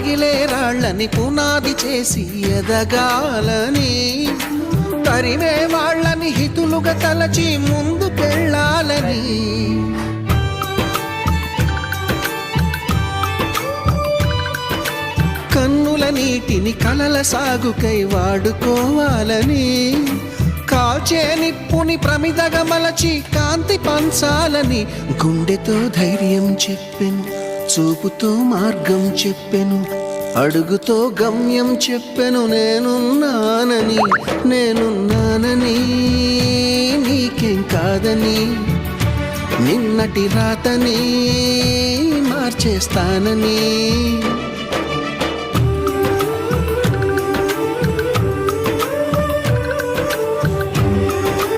రగిలే రాళ్ళని పునాది చేసి ఎదగాలని, తరిమే వాళ్ళని హితులుగా తలచి ముందుకెళ్ళాలని, కన్నుల నీటిని కలల సాగుకై వాడుకోవాలని, కాల్చే నిప్పుని ప్రమిదగా మలచి కాంతి పంచాలని, గుండెతో ధైర్యం చెప్పెను, చూపుతో మార్గం చెప్పెను, అడుగుతో గమ్యం చెప్పెను. నేనున్నానని నీకేం కాదని, నిన్నటి రాతని మార్చేస్తానని.